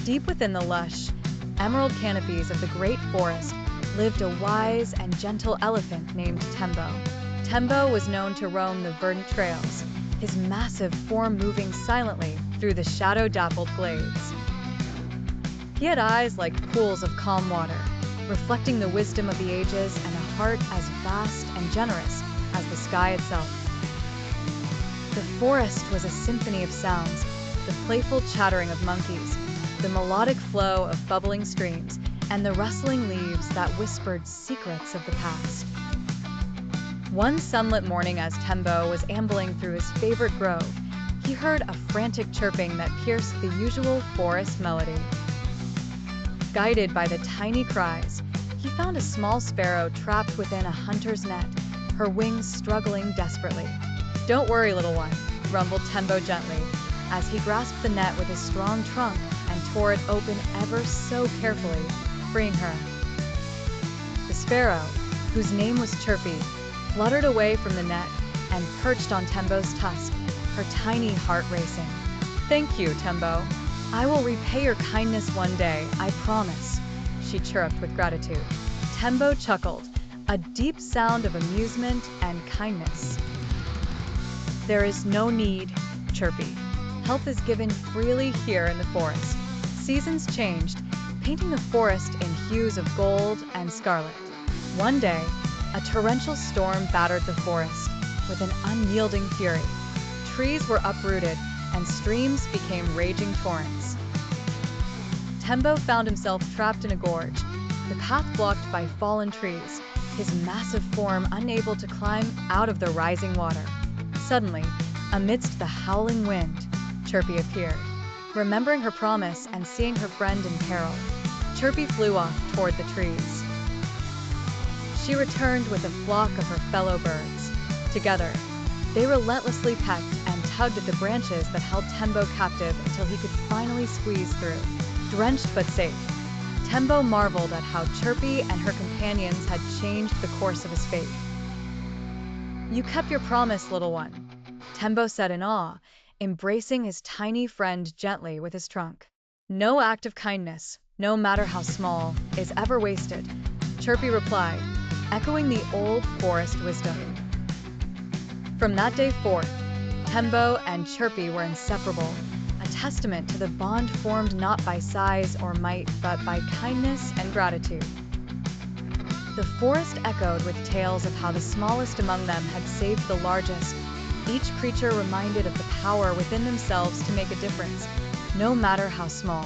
Deep within the lush, emerald canopies of the great forest lived a wise and gentle elephant named Tembo. Tembo was known to roam the verdant trails, his massive form moving silently through the shadow-dappled glades. He had eyes like pools of calm water, reflecting the wisdom of the ages and a heart as vast and generous as the sky itself. The forest was a symphony of sounds, the playful chattering of monkeys, the melodic flow of bubbling streams, and the rustling leaves that whispered secrets of the past. One sunlit morning as Tembo was ambling through his favorite grove, he heard a frantic chirping that pierced the usual forest melody. Guided by the tiny cries, he found a small sparrow trapped within a hunter's net, her wings struggling desperately. "Don't worry, little one," rumbled Tembo gently, as he grasped the net with his strong trunk and tore it open ever so carefully, freeing her. The sparrow, whose name was Chirpy, fluttered away from the net and perched on Tembo's tusk, her tiny heart racing. "Thank you, Tembo. I will repay your kindness one day, I promise," she chirped with gratitude. Tembo chuckled, a deep sound of amusement and kindness. "There is no need, Chirpy. Help is given freely here in the forest." Seasons changed, painting the forest in hues of gold and scarlet. One day, a torrential storm battered the forest with an unyielding fury. Trees were uprooted, and streams became raging torrents. Tembo found himself trapped in a gorge, the path blocked by fallen trees, his massive form unable to climb out of the rising water. Suddenly, amidst the howling wind, Chirpy appeared. Remembering her promise and seeing her friend in peril, Chirpy flew off toward the trees. She returned with a flock of her fellow birds. Together, they relentlessly pecked and tugged at the branches that held Tembo captive until he could finally squeeze through. Drenched but safe, Tembo marveled at how Chirpy and her companions had changed the course of his fate. "You kept your promise, little one," Tembo said in awe, embracing his tiny friend gently with his trunk. "No act of kindness, no matter how small, is ever wasted," Chirpy replied, echoing the old forest wisdom. From that day forth, Tembo and Chirpy were inseparable, a testament to the bond formed not by size or might, but by kindness and gratitude. The forest echoed with tales of how the smallest among them had saved the largest, each creature reminded of the power within themselves to make a difference, no matter how small.